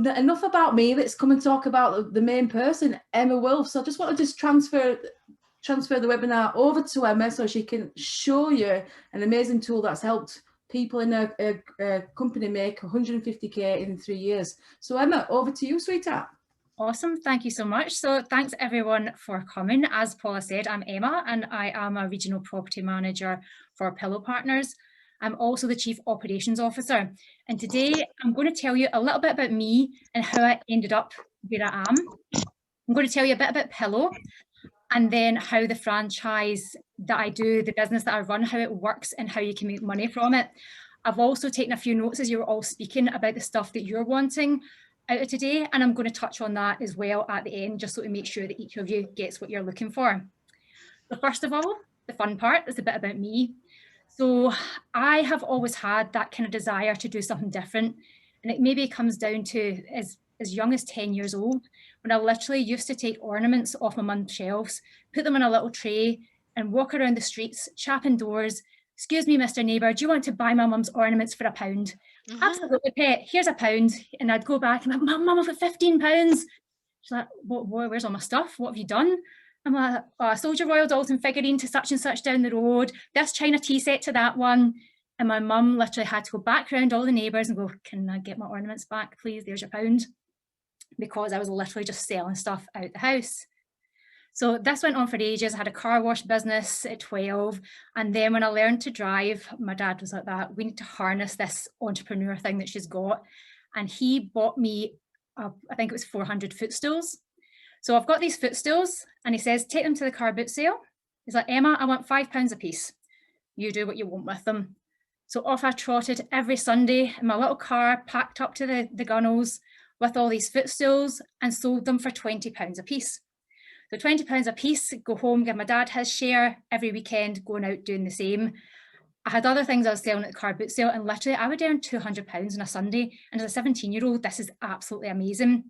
enough about me. Let's come and talk about the main person, Emma Wolfe. So I just want to transfer the webinar over to Emma so she can show you an amazing tool that's helped people in a company make 150k in 3 years. So Emma, over to you, sweetheart. Awesome, thank you so much. So thanks everyone for coming. As Paula said, I'm Emma and I am a regional property manager for Pillow Partners. I'm also the Chief Operations Officer. And today I'm going to tell you a little bit about me and how I ended up where I am. I'm going to tell you a bit about Pillow and then how the franchise that I do, the business that I run, how it works and how you can make money from it. I've also taken a few notes as you were all speaking about the stuff that you're wanting out of today, and I'm going to touch on that as well at the end, just so to make sure that each of you gets what you're looking for. So first of all, the fun part is a bit about me. So I have always had that kind of desire to do something different, and it maybe comes down to as young as 10 years old, when I literally used to take ornaments off my mum's shelves, put them in a little tray and walk around the streets, chapping doors. Excuse me, Mr. Neighbour, do you want to buy my mum's ornaments for £1? Absolutely, pet, here's £1. And I'd go back and I'm like, Mum, I've got £15. She's like, where's all my stuff? What have you done? I'm like, oh, I sold your Royal Dalton figurine to such and such down the road, this China tea set to that one. And my mum literally had to go back around all the neighbours and go, can I get my ornaments back, please? There's your £1. Because I was literally just selling stuff out the house. So this went on for ages. I had a car wash business at 12. And then when I learned to drive, my dad was like that, we need to harness this entrepreneur thing that she's got. And he bought me, I think it was 400 footstools. So I've got these footstools and he says, take them to the car boot sale. He's like, Emma, I want £5 a piece. You do what you want with them. So off I trotted every Sunday in my little car, packed up to the gunnels with all these footstools and sold them for £20 a piece. So £20 a piece, go home, give my dad his share every weekend, going out doing the same. I had other things I was selling at the car boot sale and literally I would earn £200 on a Sunday. And as a 17-year-old, this is absolutely amazing.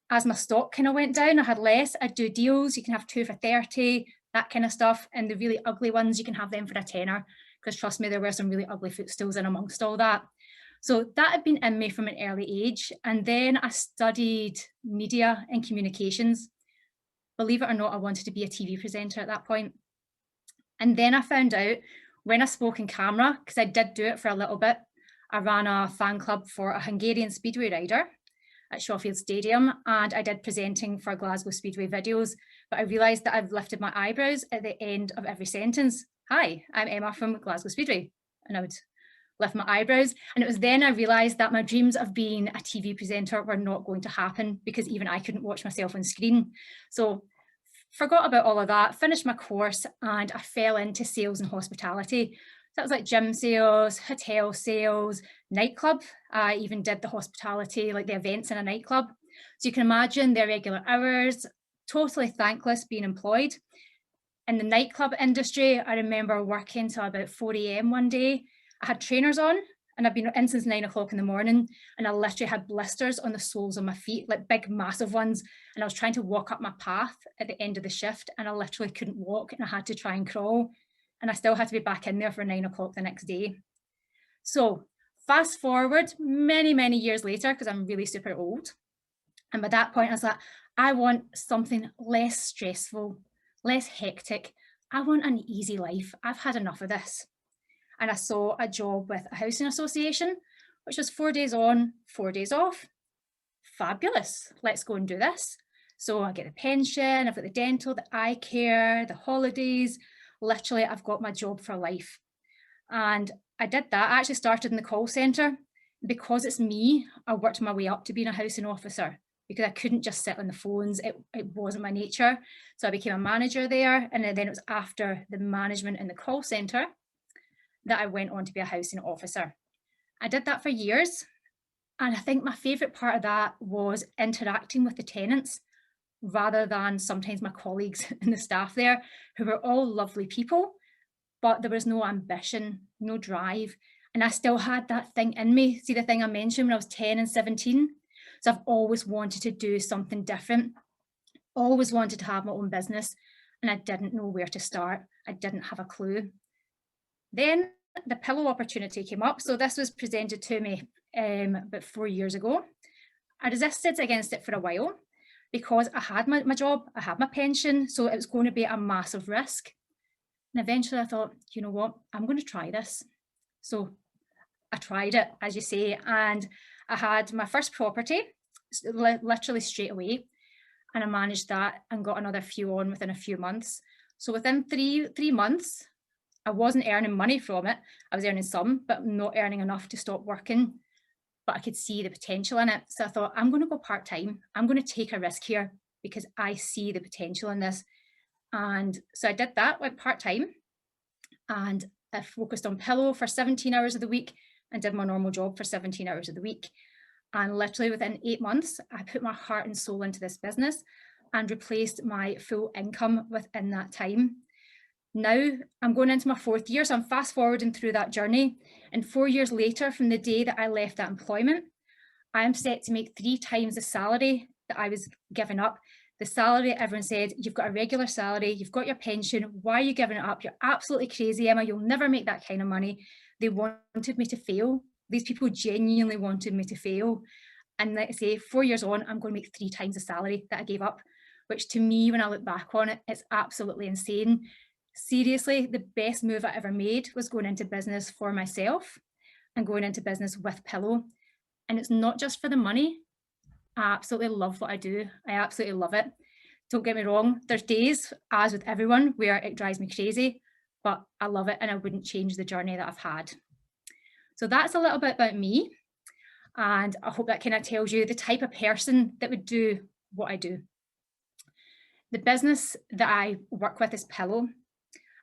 As my stock kind of went down, I had less, I'd do deals, you can have 2 for 30, that kind of stuff. And the really ugly ones, you can have them for a tenner, because trust me, there were some really ugly footstools in amongst all that. So that had been in me from an early age. And then I studied media and communications. Believe it or not, I wanted to be a TV presenter at that point. And then I found out when I spoke in camera, because I did do it for a little bit, I ran a fan club for a Hungarian speedway rider at Shawfield Stadium, and I did presenting for Glasgow Speedway videos, but I realised that I've lifted my eyebrows at the end of every sentence. Hi, I'm Emma from Glasgow Speedway. And I would lift my eyebrows. And it was then I realised that my dreams of being a TV presenter were not going to happen, because even I couldn't watch myself on screen. So forgot about all of that, finished my course, and I fell into sales and hospitality. So that was like gym sales, hotel sales, nightclub. I even did the hospitality, like the events in a nightclub. So you can imagine their regular hours, totally thankless being employed. In the nightclub industry, I remember working till about 4 AM one day. I had trainers on and I've been in since 9 o'clock in the morning, and I literally had blisters on the soles of my feet, like big, massive ones. And I was trying to walk up my path at the end of the shift and I literally couldn't walk and I had to try and crawl. And I still had to be back in there for 9 o'clock the next day. So fast forward many, many years later, because I'm really super old. And by that point, I was like, I want something less stressful, less hectic. I want an easy life. I've had enough of this. And I saw a job with a housing association, which was 4 days on, 4 days off. Fabulous. Let's go and do this. So I get the pension, I've got the dental, the eye care, the holidays. Literally, I've got my job for life. And I did that. I actually started in the call centre. Because it's me, I worked my way up to being a housing officer, because I couldn't just sit on the phones. It wasn't my nature. So I became a manager there. And then it was after the management in the call centre that I went on to be a housing officer. I did that for years. And I think my favourite part of that was interacting with the tenants, rather than sometimes my colleagues and the staff there, who were all lovely people, but there was no ambition, no drive. And I still had that thing in me. See the thing I mentioned when I was 10 and 17? So I've always wanted to do something different, always wanted to have my own business, and I didn't know where to start. I didn't have a clue. Then the Pillow opportunity came up. So this was presented to me about 4 years ago. I resisted against it for a while because I had my job, I had my pension, so it was going to be a massive risk. And eventually I thought, you know what, I'm going to try this. So I tried it, as you say, and I had my first property literally straight away, and I managed that and got another few on within a few months. So within three months, I wasn't earning money from it. I was earning some, but not earning enough to stop working. But I could see the potential in it. So I thought, I'm going to go part-time. I'm going to take a risk here because I see the potential in this. And so I did that, went part-time, and I focused on Pillow for 17 hours of the week and did my normal job for 17 hours of the week. And literally within 8 months, I put my heart and soul into this business and replaced my full income within that time. Now I'm going into my 4th year, so I'm fast forwarding through that journey. And 4 years later, from the day that I left that employment, I am set to make 3 times the salary that I was giving up. The salary, everyone said, you've got a regular salary, you've got your pension, why are you giving it up? You're absolutely crazy, Emma, you'll never make that kind of money. They wanted me to fail. These people genuinely wanted me to fail. And like I say, 4 years on, I'm going to make 3 times the salary that I gave up, which to me, when I look back on it, it's absolutely insane. Seriously, the best move I ever made was going into business for myself and going into business with Pillow. And it's not just for the money. I absolutely love what I do. I absolutely love it. Don't get me wrong. There's days, as with everyone, where it drives me crazy, but I love it and I wouldn't change the journey that I've had. So that's a little bit about me. And I hope that kind of tells you the type of person that would do what I do. The business that I work with is Pillow.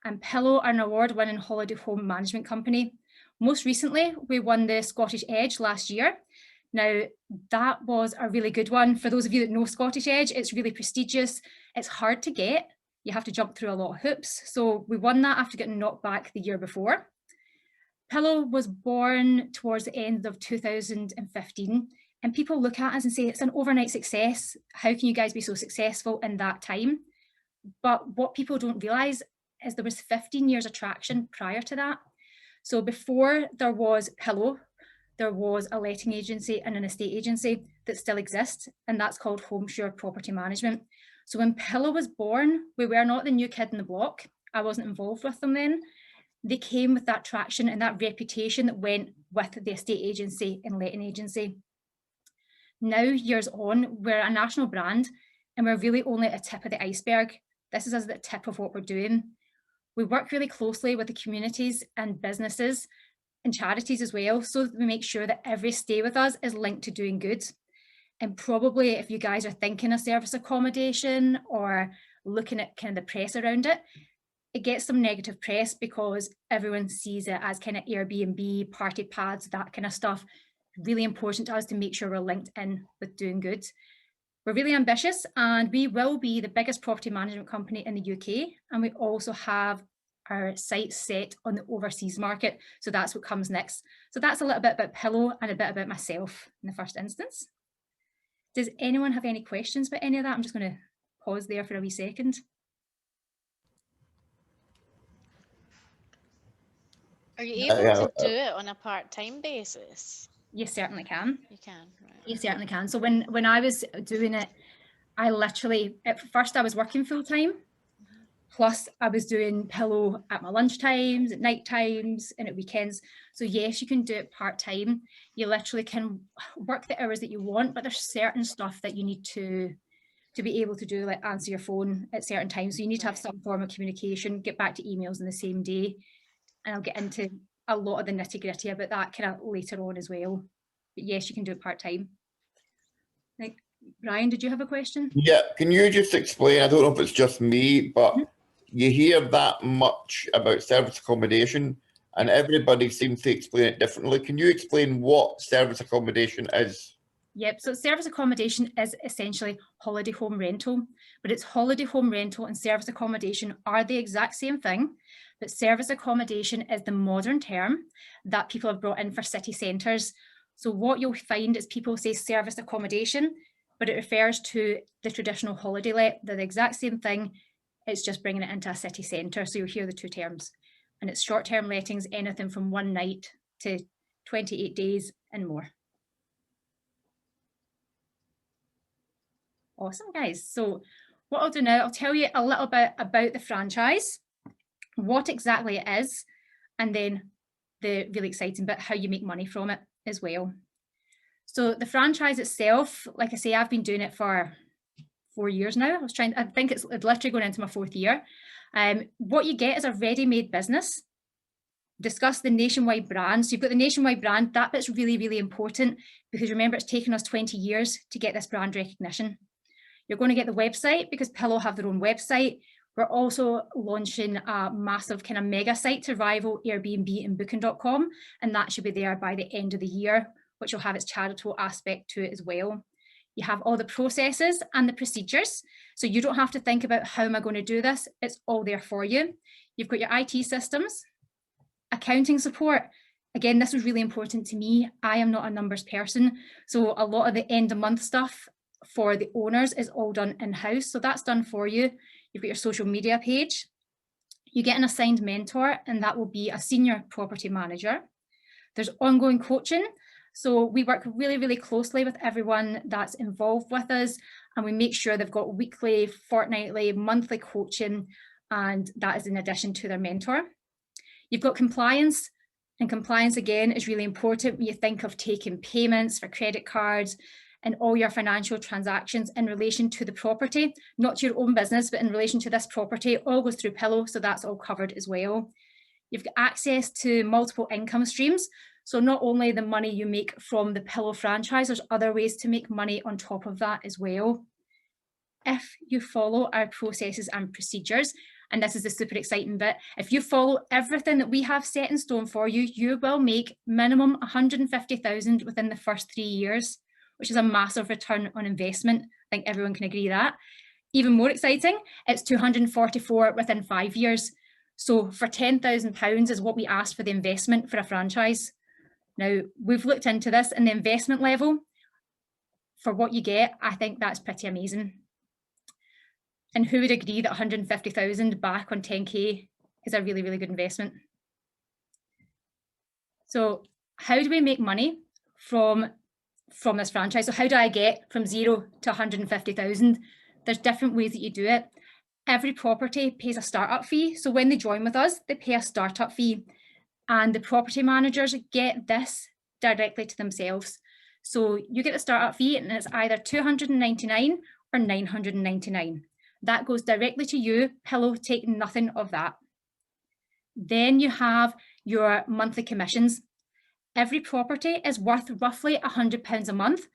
And Pillow are an award-winning holiday home management company. Most recently, we won the Scottish Edge last year. Now, that was a really good one. For those of you that know Scottish Edge, it's really prestigious. It's hard to get. You have to jump through a lot of hoops. So we won that after getting knocked back the year before. Pillow was born towards the end of 2015. And people look at us and say, it's an overnight success. How can you guys be so successful in that time? But what people don't realise is there was 15 years of traction prior to that. So before there was Pillow, there was a letting agency and an estate agency that still exists, and that's called Homeshore Property Management. So when Pillow was born, we were not the new kid in the block. I wasn't involved with them then. They came with that traction and that reputation that went with the estate agency and letting agency. Now, years on, we're a national brand and we're really only at the tip of the iceberg. This is us at the tip of what we're doing. We work really closely with the communities and businesses and charities as well, so that we make sure that every stay with us is linked to doing good. And probably if you guys are thinking of service accommodation or looking at kind of the press around it, it gets some negative press because everyone sees it as kind of Airbnb, party pads, that kind of stuff. Really important to us to make sure we're linked in with doing good. We're really ambitious and we will be the biggest property management company in the UK. And we also have our sights set on the overseas market. So that's what comes next. So that's a little bit about Pillow and a bit about myself in the first instance. Does anyone have any questions about any of that? I'm just going to pause there for a wee second. Are you able to do it on a part-time basis? You certainly can. You can, right. You certainly can. So when I was doing it, I literally, at first I was working full-time, plus I was doing Pillow at my lunch times, at night times, and at weekends. So yes, you can do it part-time. You literally can work the hours that you want, but there's certain stuff that you need to be able to do, like answer your phone at certain times. So you need to have some form of communication, get back to emails in the same day. And I'll get into a lot of the nitty-gritty about that kind of later on as well. But yes, you can do it part-time. Like, Brian, did you have a question? Yeah, can you just explain, I don't know if it's just me, but you hear that much about service accommodation and everybody seems to explain it differently. Can you explain what service accommodation is? Yep, so service accommodation is essentially holiday home rental, but it's holiday home rental and service accommodation are the exact same thing, but service accommodation is the modern term that people have brought in for city centres. So what you'll find is people say service accommodation, but it refers to the traditional holiday let. They're the exact same thing, it's just bringing it into a city centre. So you'll hear the two terms. And it's short-term lettings, anything from 1 night to 28 days and more. Awesome, guys. So what I'll do now, I'll tell you a little bit about the franchise, what exactly it is, and then the really exciting bit, how you make money from it as well. So the franchise itself, like I say, I've been doing it for 4 years now. I think it's literally going into my 4th year. What you get is a ready-made business. Discuss the nationwide brand. So you've got the nationwide brand. That bit's really, really important, because remember, it's taken us 20 years to get this brand recognition. You're going to get the website, because Pillow have their own website. We're also launching a massive kind of mega site to rival Airbnb and Booking.com, and that should be there by the end of the year, which will have its charitable aspect to it as well. You have all the processes and the procedures, so you don't have to think about how am I going to do this. It's all there for you. You've got your IT systems, accounting support. Again, this was really important to me. I am not a numbers person, so a lot of the end of month stuff for the owners is all done in-house, so that's done for you. You've got your social media page. You get an assigned mentor, and that will be a senior property manager. There's ongoing coaching. So we work really, really closely with everyone that's involved with us, and we make sure they've got weekly, fortnightly, monthly coaching, and that is in addition to their mentor. You've got compliance, and compliance again is really important when you think of taking payments for credit cards and all your financial transactions in relation to the property, not to your own business, but in relation to this property. It all goes through Pillow, so that's all covered as well. You've got access to multiple income streams. So not only the money you make from the Pillow franchise, there's other ways to make money on top of that as well. If you follow our processes and procedures, and this is the super exciting bit, if you follow everything that we have set in stone for you, you will make minimum 150,000 within the first 3 years, which is a massive return on investment. I think everyone can agree that. Even more exciting, it's 244 within 5 years. So for £10,000 is what we asked for the investment for a franchise. Now, we've looked into this, and the investment level for what you get, I think that's pretty amazing. And who would agree that 150,000 back on 10K is a really, really good investment? So how do we make money from this franchise? So how do I get from 0 to 150,000? There's different ways that you do it. Every property pays a startup fee. So when they join with us, they pay a startup fee, and the property managers get this directly to themselves. So you get the startup fee, and it's either $299 or $999. That goes directly to you. Pillow take nothing of that. Then you have your monthly commissions. Every property is worth roughly £100 a month.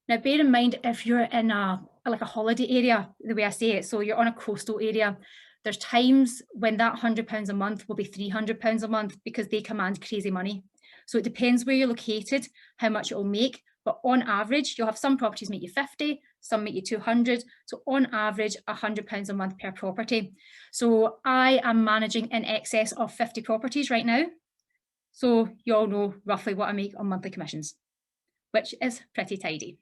Now, bear in mind, if you're in a holiday area, the way I say it, so you're on a coastal area, there's times when that £100 a month will be £300 a month, because they command crazy money. So it depends where you're located, how much it will make. But on average, you'll have some properties make you 50, some make you 200. So on average, £100 a month per property. So I am managing in excess of 50 properties right now. So you all know roughly what I make on monthly commissions, which is pretty tidy.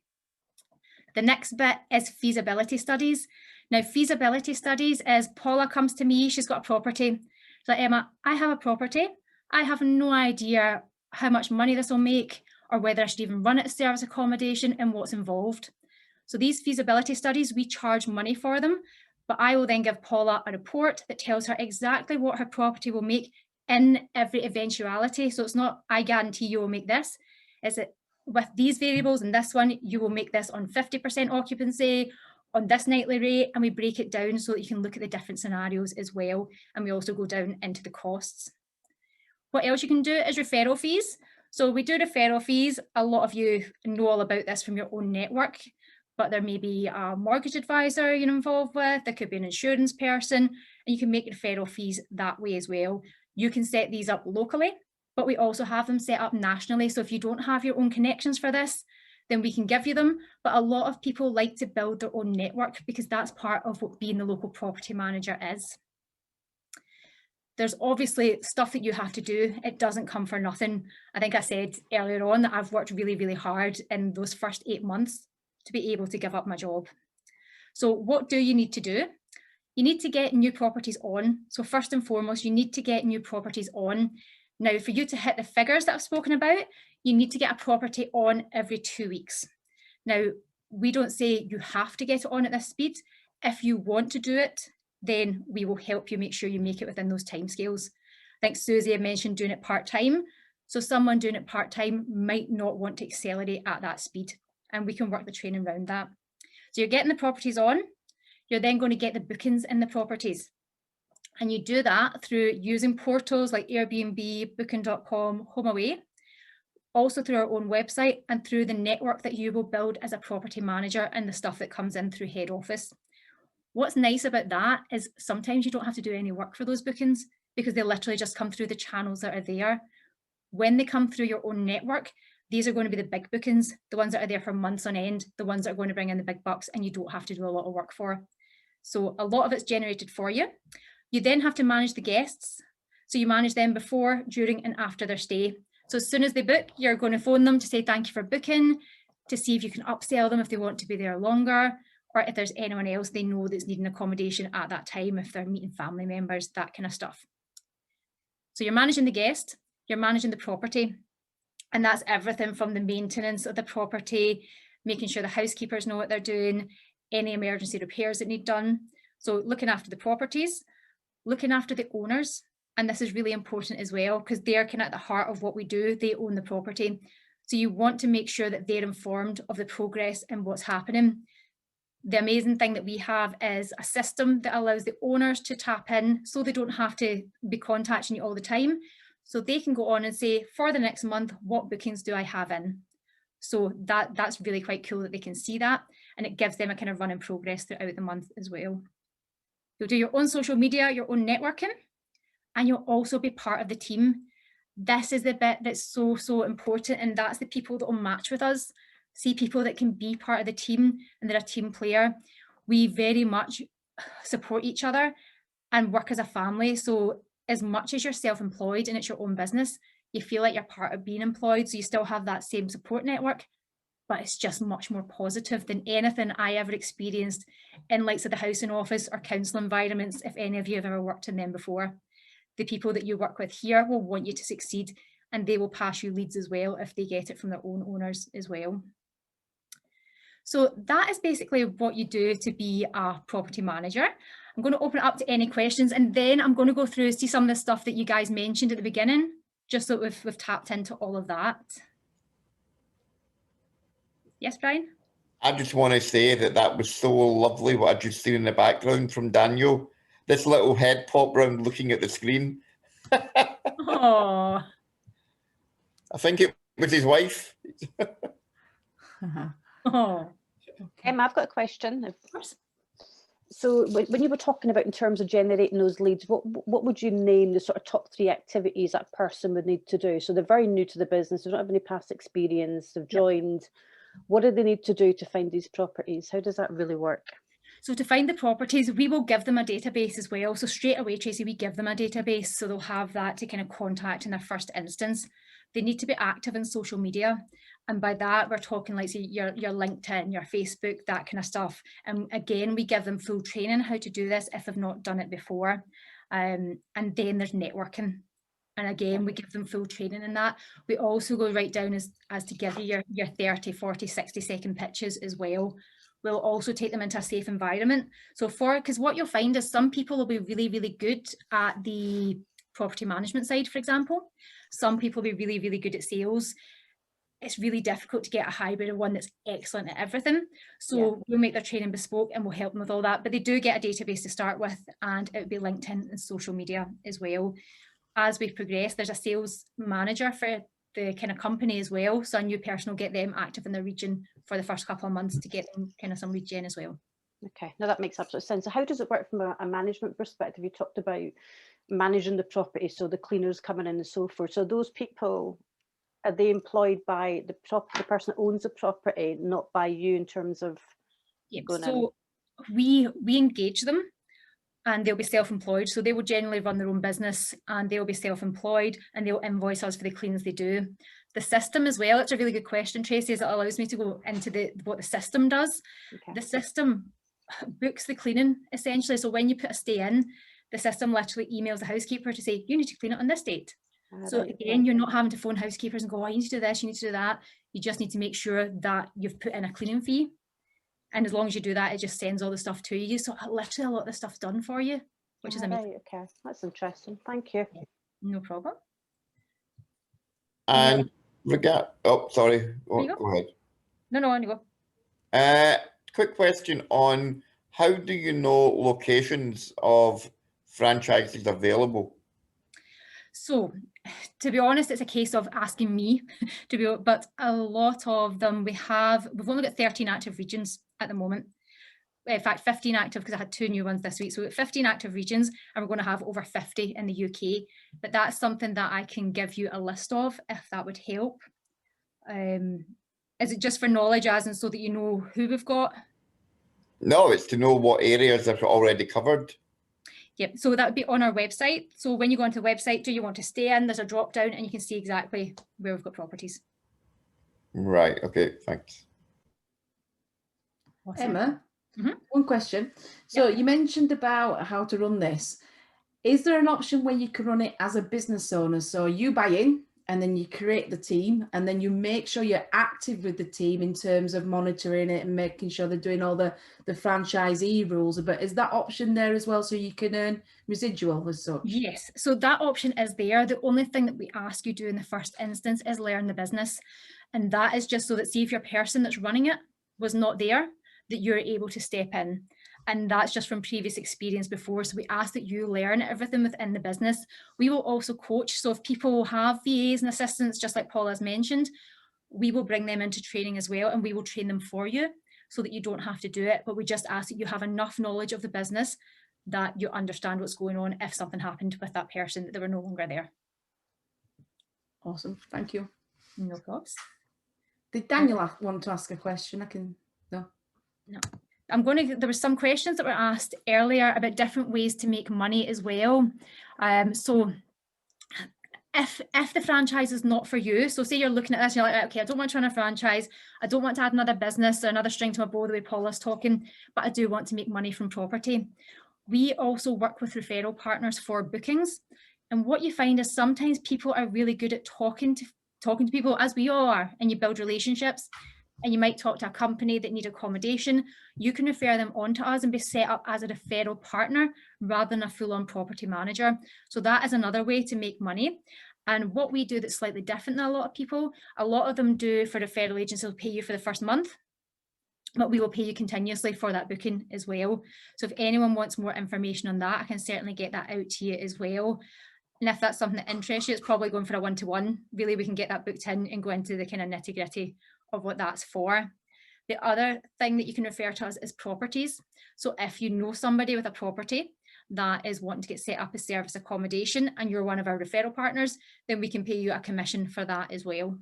The next bit is feasibility studies. Now, feasibility studies is Paula comes to me, she's got a property. She's like, Emma, I have a property. I have no idea how much money this will make, or whether I should even run it as service accommodation and what's involved. So these feasibility studies, we charge money for them, but I will then give Paula a report that tells her exactly what her property will make in every eventuality. So it's not, I guarantee you will make this. Is it with these variables and this one, you will make this on 50% occupancy, on this nightly rate, and we break it down so that you can look at the different scenarios as well. And we also go down into the costs. What else you can do is referral fees. So we do referral fees. A lot of you know all about this from your own network, but there may be a mortgage advisor you're involved with, there could be an insurance person, and you can make referral fees that way as well. You can set these up locally, but we also have them set up nationally. So if you don't have your own connections for this, then we can give you them. But a lot of people like to build their own network, because that's part of what being the local property manager is. There's obviously stuff that you have to do. It doesn't come for nothing. I think I said earlier on that I've worked really, really hard in those first 8 months to be able to give up my job. So what do you need to do? You need to get new properties on. So first and foremost, you need to get new properties on. Now, for you to hit the figures that I've spoken about, you need to get a property on every 2 weeks. Now, we don't say you have to get it on at this speed. If you want to do it, then we will help you make sure you make it within those timescales. I think Susie had mentioned doing it part-time. So someone doing it part-time might not want to accelerate at that speed, and we can work the training around that. So you're getting the properties on, you're then going to get the bookings in the properties. And you do that through using portals like Airbnb, Booking.com, HomeAway, also through our own website and through the network that you will build as a property manager and the stuff that comes in through head office. What's nice about that is sometimes you don't have to do any work for those bookings because they literally just come through the channels that are there. When they come through your own network, these are going to be the big bookings, the ones that are there for months on end, the ones that are going to bring in the big bucks and you don't have to do a lot of work for. So a lot of it's generated for you. You then have to manage the guests. So you manage them before, during and after their stay. So as soon as they book, you're going to phone them to say thank you for booking, to see if you can upsell them if they want to be there longer, or if there's anyone else they know that's needing accommodation at that time, if they're meeting family members, that kind of stuff. So you're managing the guest, you're managing the property, and that's everything from the maintenance of the property, making sure the housekeepers know what they're doing, any emergency repairs that need done. So looking after the properties, looking after the owners, and this is really important as well because they're kind of at the heart of what we do. They own the property. So you want to make sure that they're informed of the progress and what's happening. The amazing thing that we have is a system that allows the owners to tap in so they don't have to be contacting you all the time. So they can go on and say, for the next month, what bookings do I have in? So that's really quite cool that they can see that, and it gives them a kind of run in progress throughout the month as well. You'll do your own social media, your own networking, and you'll also be part of the team. This is the bit that's so important, and that's the people that will match with us. See people that can be part of the team and they're a team player. We very much support each other and work as a family. So as much as you're self-employed and it's your own business, you feel like you're part of being employed. So you still have that same support network, but it's just much more positive than anything I ever experienced in likes of the housing office or council environments, if any of you have ever worked in them before. The people that you work with here will want you to succeed, and they will pass you leads as well if they get it from their own owners as well. So that is basically what you do to be a property manager. I'm going to open it up to any questions, and then I'm going to go through, see some of the stuff that you guys mentioned at the beginning, just so we've tapped into all of that. Yes, Brian? I just want to say that was so lovely what I just seen in the background from Daniel. This little head pop round looking at the screen. Oh. I think it was his wife. Oh. Emma, I've got a question. Of course. So when you were talking about in terms of generating those leads, what would you name the sort of top 3 activities that person would need to do? So they're very new to the business, they don't have any past experience, they've joined. What do they need to do to find these properties? How does that really work? So to find the properties, we will give them a database as well. So straight away, Tracy, we give them a database. So they'll have that to kind of contact in their first instance. They need to be active in social media. And by that, we're talking like say, your LinkedIn, your Facebook, that kind of stuff. And again, we give them full training how to do this if they've not done it before. And then there's networking. And again, we give them full training in that. We also go right down as to give you your 30, 40, 60-second pitches as well. We'll also take them into a safe environment. So because what you'll find is some people will be really, really good at the property management side, for example. Some people will be really, really good at sales. It's really difficult to get a hybrid of one that's excellent at everything. So we'll make their training bespoke and we'll help them with all that. But they do get a database to start with, and it would be LinkedIn and social media as well. As we progress, there's a sales manager for the kind of company as well. So a new person will get them active in the region for the first couple of months to get them kind of some lead gen as well. Okay, now that makes absolute sense. So how does it work from a management perspective? You talked about managing the property, so the cleaners coming in and so forth. So those people, are they employed by the person that owns the property, not by you in terms of going so in? We engage them and they'll be self-employed. So they will generally run their own business and they'll be self-employed and they'll invoice us for the cleans they do. The system as well, it's a really good question, Tracy, as it allows me to go into what the system does. Okay. The system books the cleaning essentially. So when you put a stay in, the system literally emails the housekeeper to say, you need to clean it on this date. So again, you're not having to phone housekeepers and go, oh, you need to do this, you need to do that. You just need to make sure that you've put in a cleaning fee. And as long as you do that, it just sends all the stuff to you. So literally a lot of the stuff's done for you, which is amazing. Right, okay, that's interesting. Thank you. No problem. And sorry. There you Go ahead. No, on you go. Quick question on how do you know locations of franchises available? So, to be honest, it's a case of asking me but a lot of them we've only got 13 active regions at the moment. In fact, 15 active, because I had 2 new ones this week. So we've got 15 active regions, and we're going to have over 50 in the UK. But that's something that I can give you a list of, if that would help. Is it just for knowledge, as in so that you know who we've got? No, it's to know what areas are already covered. Yep, so that would be on our website. So when you go onto the website, do you want to stay in? There's a drop down and you can see exactly where we've got properties. Right, okay, thanks. Awesome. Emma, one question. So you mentioned about how to run this. Is there an option where you can run it as a business owner? So you buy in and then you create the team, and then you make sure you're active with the team in terms of monitoring it and making sure they're doing all the franchisee rules. But is that option there as well, so you can earn residual as such? Yes, so that option is there. The only thing that we ask you do in the first instance is learn the business. And that is just so that, see, if your person that's running it was not there, that you're able to step in. And that's just from previous experience before. So we ask that you learn everything within the business. We will also coach. So if people have VAs and assistants, just like Paula's mentioned, we will bring them into training as well, and we will train them for you so that you don't have to do it. But we just ask that you have enough knowledge of the business that you understand what's going on if something happened with that person, that they were no longer there. Awesome, thank you. No problems. Did Daniel want to ask a question? No. There were some questions that were asked earlier about different ways to make money as well. So if the franchise is not for you, so say you're looking at this and you're like, okay, I don't want to run a franchise, I don't want to add another business or another string to my bow the way Paula's talking, but I do want to make money from property. We also work with referral partners for bookings. And what you find is sometimes people are really good at talking to people, as we all are, and you build relationships. And you might talk to a company that need accommodation. You can refer them on to us and be set up as a referral partner rather than a full-on property manager. So that is another way to make money. And what we do that's slightly different than a lot of people, a lot of them do for referral agents will pay you for the first month, but we will pay you continuously for that booking as well. So if anyone wants more information on that, I can certainly get that out to you as well. And if that's something that interests you, it's probably going for a one-to-one. Really, we can get that booked in and go into the kind of nitty-gritty of what that's for. The other thing that you can refer to us is properties. So if you know somebody with a property that is wanting to get set up as service accommodation and you're one of our referral partners, then we can pay you a commission for that as well.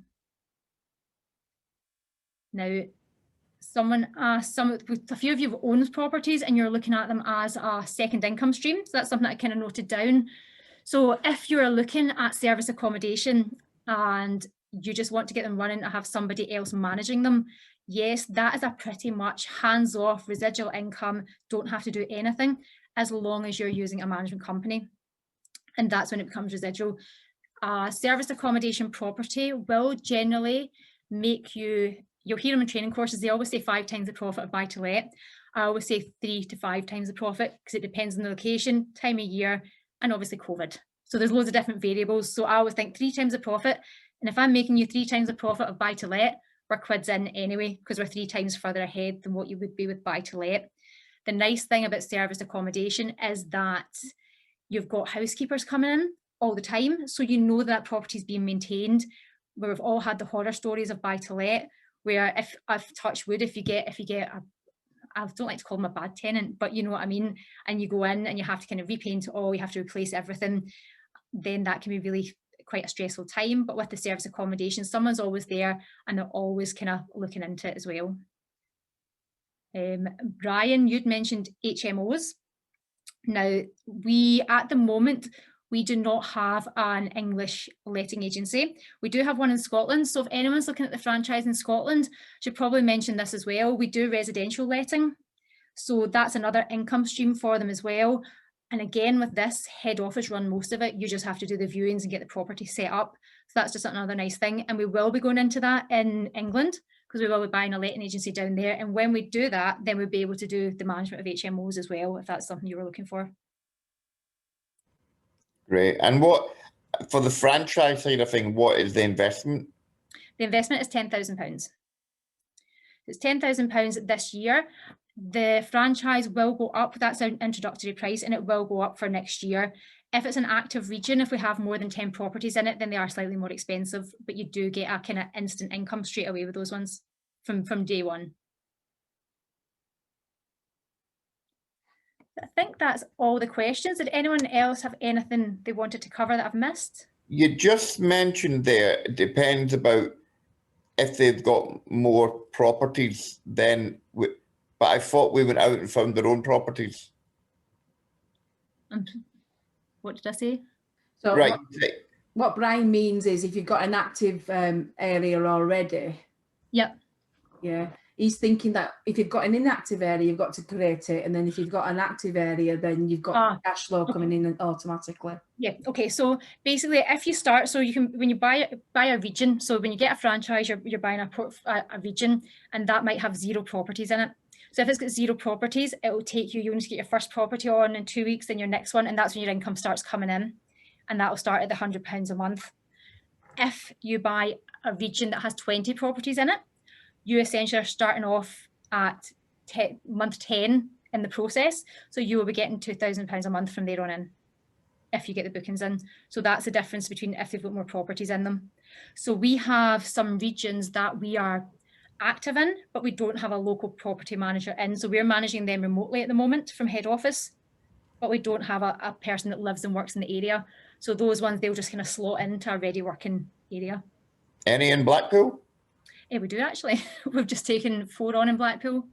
Now, someone asked, a few of you own properties and you're looking at them as a second income stream. So that's something I kind of noted down. So if you're looking at service accommodation and you just want to get them running and have somebody else managing them, yes, that is a pretty much hands-off residual income, don't have to do anything as long as you're using a management company. And that's when it becomes residual. Service accommodation property will generally make you, you'll hear them in training courses, they always say 5 times the profit of buy to let. I always say 3 to 5 times the profit because it depends on the location, time of year, and obviously COVID. So there's loads of different variables. So I always think 3 times the profit. And if I'm making you 3 times the profit of buy to let, we're quids in anyway, because we're 3 times further ahead than what you would be with buy to let. The nice thing about service accommodation is that you've got housekeepers coming in all the time. So you know that property is being maintained, where we've all had the horror stories of buy to let, where if I've touched wood, if you get a, I don't like to call them a bad tenant, but you know what I mean, and you go in and you have to kind of repaint it all, you have to replace everything, then that can be really quite a stressful time. But with the service accommodation, someone's always there and they're always kind of looking into it as well. Brian, you'd mentioned HMOs. Now, at the moment, we do not have an English letting agency. We do have one in Scotland. So if anyone's looking at the franchise in Scotland, should probably mention this as well. We do residential letting. So that's another income stream for them as well. And again, with this, head office run most of it. You just have to do the viewings and get the property set up. So that's just another nice thing. And we will be going into that in England. because we will be buying a letting agency down there. And when we do that, then we'll be able to do the management of HMOs as well, if that's something you were looking for. Great. And what, for the franchise side of thing, what is the investment? The investment is £10,000. It's £10,000 this year. The franchise will go up. That's our introductory price, and it will go up for next year. If it's an active region, if we have more than 10 properties in it, then they are slightly more expensive, but you do get a kind of instant income straight away with those ones from day one. I think that's all the questions. Did anyone else have anything they wanted to cover that I've missed? You just mentioned there, it depends about if they've got more properties then, but I thought we went out and found their own properties. What did I say? So Right. what Brian means is if you've got an active area already. Yep. Yeah. He's thinking that if you've got an inactive area, you've got to create it. And then if you've got an active area, then you've got cash flow coming in automatically. Yeah. Okay. So basically, if you start, so you can, when you buy a region, so when you get a franchise, you're buying a region, and that might have 0 properties in it. So if it's got 0 properties, it will take you need to get your first property on in 2 weeks, then your next one, and that's when your income starts coming in, and that will start at the £100 a month. If you buy a region that has 20 properties in it, you essentially are starting off at month 10 in the process. So you will be getting £2,000 a month from there on in, if you get the bookings in. So that's the difference between if they've got more properties in them. So we have some regions that we are active in, but we don't have a local property manager in. So we're managing them remotely at the moment from head office, but we don't have a person that lives and works in the area. So those ones, they'll just kind of slot into a ready working area. Any in Blackpool? Yeah, we do actually. We've just taken 4 on in Blackpool.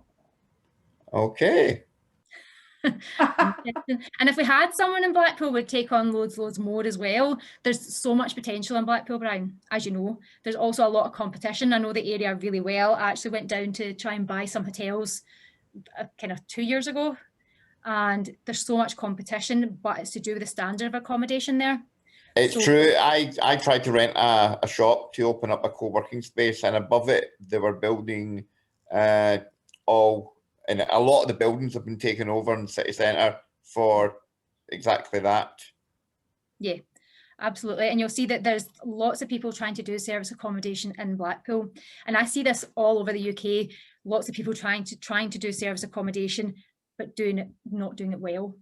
Okay. And if we had someone in Blackpool, we'd take on loads more as well. There's so much potential in Blackpool, Brian, as you know. There's also a lot of competition. I know the area really well. I actually went down to try and buy some hotels kind of 2 years ago, and there's so much competition, but it's to do with the standard of accommodation there. It's true. I tried to rent a shop to open up a co-working space, and above it they were building and a lot of the buildings have been taken over in the city centre for exactly that. Yeah, absolutely. And you'll see that there's lots of people trying to do service accommodation in Blackpool, and I see this all over the UK. Lots of people trying to do service accommodation, but not doing it well.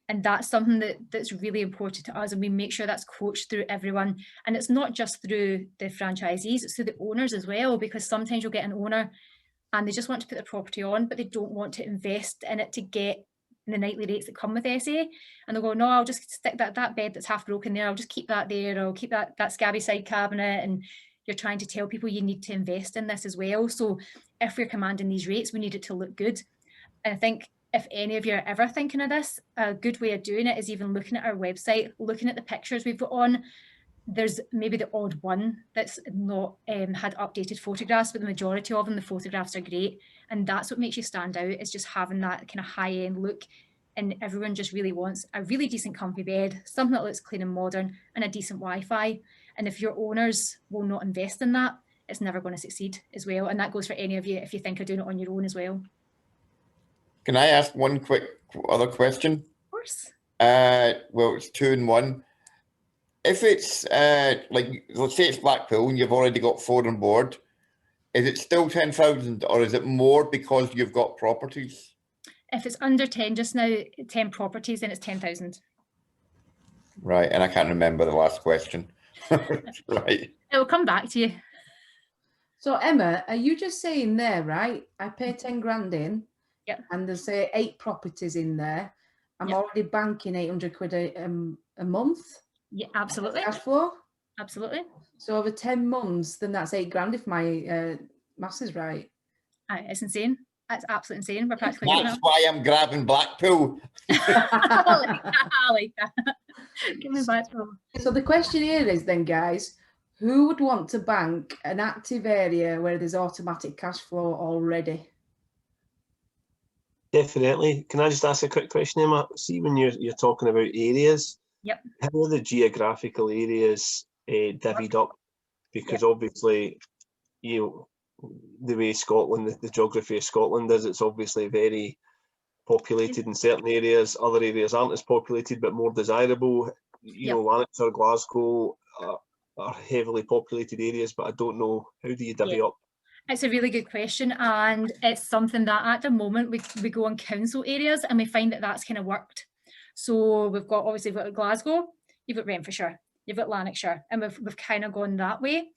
And that's something that's really important to us, and we make sure that's coached through everyone. And it's not just through the franchisees, it's through the owners as well, because sometimes you'll get an owner and they just want to put the property on, but they don't want to invest in it to get the nightly rates that come with SA. And they'll go, no, I'll just stick that bed that's half broken there, I'll just keep that there, or I'll keep that scabby side cabinet. And you're trying to tell people you need to invest in this as well. So if we're commanding these rates, we need it to look good. And I think if any of you are ever thinking of this, a good way of doing it is even looking at our website, looking at the pictures we've got on. There's maybe the odd one that's not had updated photographs, but the majority of them, the photographs are great. And that's what makes you stand out, is just having that kind of high-end look. And everyone just really wants a really decent comfy bed, something that looks clean and modern, and a decent Wi-Fi. And if your owners will not invest in that, it's never going to succeed as well. And that goes for any of you if you think of doing it on your own as well. Can I ask one quick other question? Of course. Well, it's 2 in 1. If it's like, let's say it's Blackpool and you've already got 4 on board, is it still 10,000 or is it more because you've got properties? If it's under 10 just now, 10 properties, then it's 10,000. Right, and I can't remember the last question. Right. It'll come back to you. So Emma, are you just saying there, right? I pay 10 grand in. Yeah. And there's say 8 properties in there. I'm already banking 800 quid a month. Yeah, absolutely. Cash flow. Absolutely. So over 10 months, then that's 8 grand if my maths is right. It's insane. That's absolutely insane. We're practically. That's why I'm grabbing Blackpool. I like that. Give me Blackpool. So the question here is then, guys, who would want to bank an active area where there's automatic cash flow already? Definitely. Can I just ask a quick question, Emma? See, when you're talking about areas, yep, how are the geographical areas divvied up? Because obviously, the way Scotland, the geography of Scotland is. It's obviously very populated in certain areas. Other areas aren't as populated, but more desirable. You know, Lanarkshire, Glasgow are heavily populated areas, but I don't know, how do you divvy up? It's a really good question, and it's something that at the moment we go on council areas and we find that that's kind of worked. So we've got, obviously we've got Glasgow, you've got Renfrewshire, you've got Lanarkshire, and we've kind of gone that way.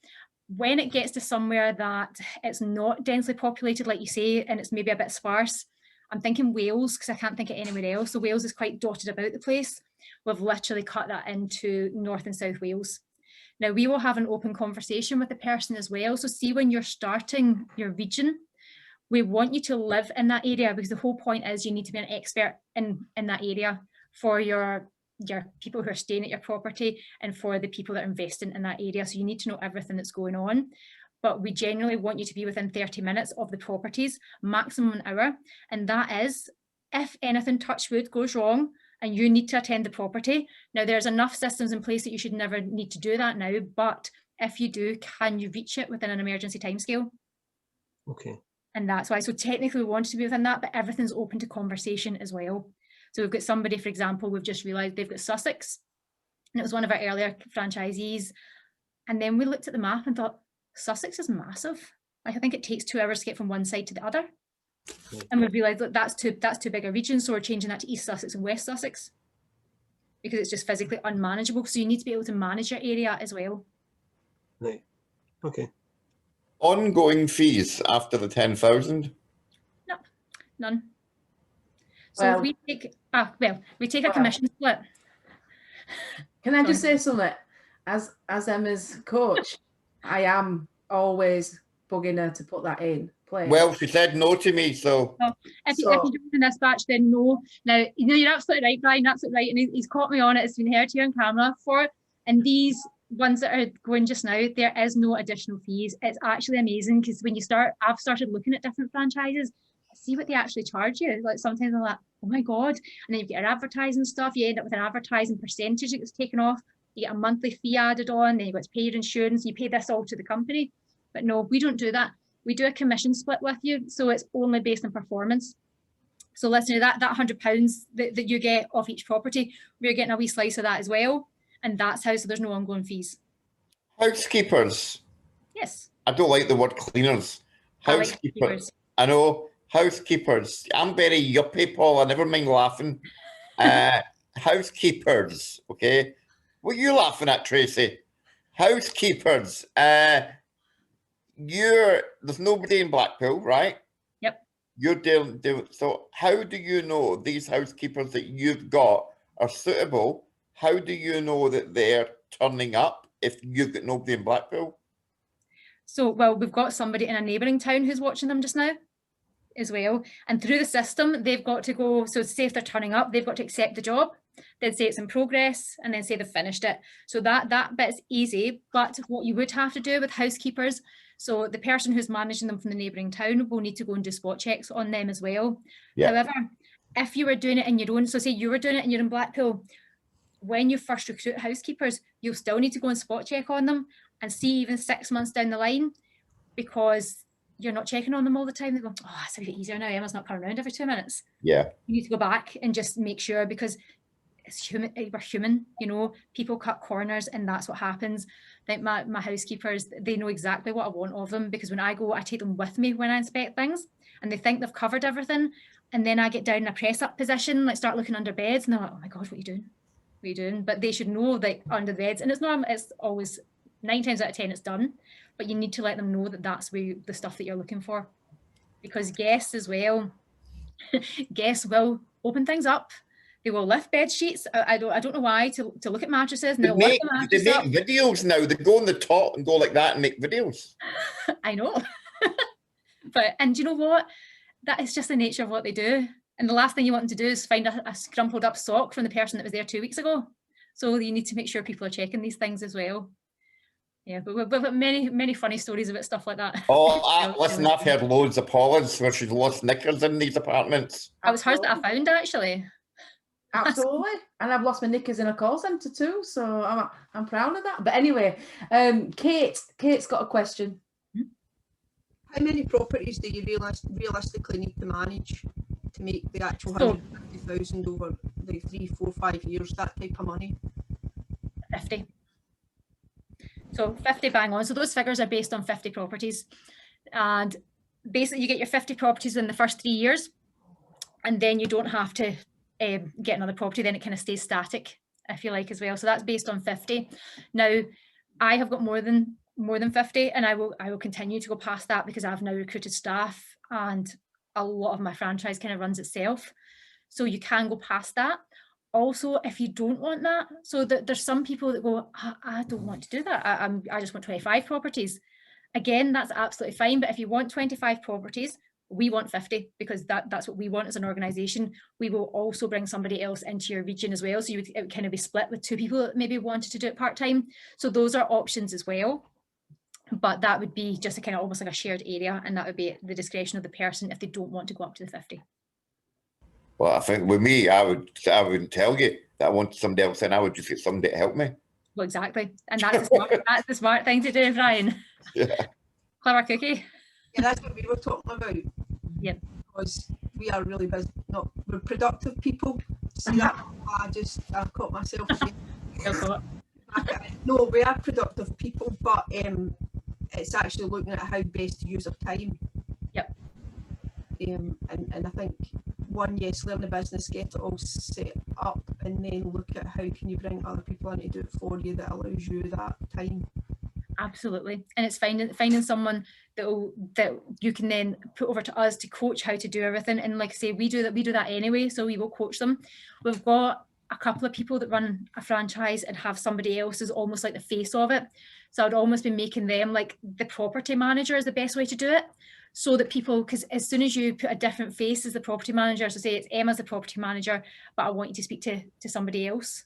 When it gets to somewhere that it's not densely populated, like you say, and it's maybe a bit sparse, I'm thinking Wales, because I can't think of anywhere else. So Wales is quite dotted about the place. We've literally cut that into North and South Wales. Now, we will have an open conversation with the person as well. So see, when you're starting your region, we want you to live in that area, because the whole point is you need to be an expert in that area for your people who are staying at your property and for the people that are investing in that area. So you need to know everything that's going on. But we generally want you to be within 30 minutes of the properties, maximum an hour. And that is, if anything, touch wood, goes wrong and you need to attend the property. Now, there's enough systems in place that you should never need to do that now. But if you do, can you reach it within an emergency timescale? Okay. And that's why. So technically we want to be within that, but everything's open to conversation as well. So we've got somebody, for example, we've just realised they've got Sussex, and it was one of our earlier franchisees. And then we looked at the map and thought, Sussex is massive. Like, I think it takes 2 hours to get from one side to the other. And we've realised that that's too big a region, so we're changing that to East Sussex and West Sussex, because it's just physically unmanageable. So you need to be able to manage your area as well. Right. Okay. Ongoing fees after the 10,000? No, none. So we take a commission split. Can I just say something? As Emma's coach, I am always bugging her to put that in place. Well, she said no to me, so. If you're doing this batch, then no. Now, you know, you're absolutely right, Brian, absolutely right. And he's caught me on it. It's been heard here on camera for it. And these ones that are going just now, there is no additional fees. It's actually amazing, because when I've started looking at different franchises, see what they actually charge you. Like, sometimes I'm like, oh my God. And then you get your advertising stuff, you end up with an advertising percentage that gets taken off, you get a monthly fee added on, then you've got to pay your insurance, you pay this all to the company. But no, we don't do that. We do a commission split with you, so it's only based on performance. So listen to that £100 that you get off each property, we're getting a wee slice of that as well. And that's how, so there's no ongoing fees. Housekeepers. Yes. I don't like the word cleaners. Housekeepers. I know. Housekeepers. I'm very yuppie, Paul. I never mind laughing. Housekeepers. Okay. What are you laughing at, Tracy? Housekeepers. There's nobody in Blackpool, right? Yep. You're dealing. So how do you know these housekeepers that you've got are suitable? How do you know that they're turning up if you've got nobody in Blackpool? So, well, we've got somebody in a neighbouring town who's watching them just now as well. And through the system, they've got to go, so say if they're turning up, they've got to accept the job, then say it's in progress, and then say they've finished it. So that bit's easy. But what you would have to do with housekeepers, so the person who's managing them from the neighbouring town will need to go and do spot checks on them as well. Yeah. However, if you were doing it in your own, so say you were doing it and you're in Blackpool, when you first recruit housekeepers, you'll still need to go and spot check on them and see even 6 months down the line, because you're not checking on them all the time. They go, oh, it's a bit easier now. Emma's not coming around every 2 minutes. Yeah. You need to go back and just make sure, because it's human. We're human, you know, people cut corners, and that's what happens. Like my housekeepers, they know exactly what I want of them, because when I go, I take them with me when I inspect things, and they think they've covered everything. And then I get down in a press up position, like start looking under beds, and they're like, oh my God, what are you doing? What are you doing? But they should know that under the beds, and it's always 9 times out of 10 it's done, but you need to let them know that that's where the stuff that you're looking for, because guests as well, guests will open things up. They will lift bed sheets. I don't know why, to look at mattresses, and they'll lift the mattress They make videos now. They go on the top and go like that and make videos. I know. And you know what? That is just the nature of what they do. And the last thing you want them to do is find a scrumpled up sock from the person that was there 2 weeks ago. So you need to make sure people are checking these things as well. Yeah, but we've got many funny stories about stuff like that. Oh, listen, I've heard loads of Paula's where she's lost knickers in these apartments. It was hers that I found, actually. Absolutely. And I've lost my knickers in a call centre too, so I'm proud of that. But anyway, Kate's got a question. How many properties do you realistically need to manage to make the actual 150,000 over the 3, 4, 5 years, that type of money? 50. So 50 bang on. So those figures are based on 50 properties. And basically you get your 50 properties in the first 3 years, and then you don't have to get another property, then it kind of stays static, if you like, as well. So that's based on 50. Now, I have got more than 50, and I will continue to go past that because I've now recruited staff, and a lot of my franchise kind of runs itself. So you can go past that. Also, if you don't want that, so there's some people that go, I don't want to do that. I just want 25 properties. Again, that's absolutely fine. But if you want 25 properties, we want 50, because that's what we want as an organisation. We will also bring somebody else into your region as well. So it would kind of be split with 2 people that maybe wanted to do it part-time. So those are options as well. But that would be just a kind of almost like a shared area, and that would be at the discretion of the person if they don't want to go up to the 50. Well, I think with me, I wouldn't tell you that I wanted somebody else in. I would just get somebody to help me. Well, exactly. And that's the smart thing to do, Brian. Yeah. Clever cookie. Yeah, that's what we were talking about. Yep. Because we are really busy. We're productive people. See that? I caught myself again. No, we are productive people, but it's actually looking at how best to use our time. Yep. And I think learn the business, get it all set up, and then look at how can you bring other people in to do it for you that allows you that time. Absolutely. And it's finding someone that you can then put over to us to coach how to do everything. And like I say, we do that anyway, so we will coach them. We've got a couple of people that run a franchise and have somebody else as almost like the face of it. So I'd almost be making them like the property manager is the best way to do it. So that people, because as soon as you put a different face as the property manager, so say it's Emma's the property manager, but I want you to speak to somebody else,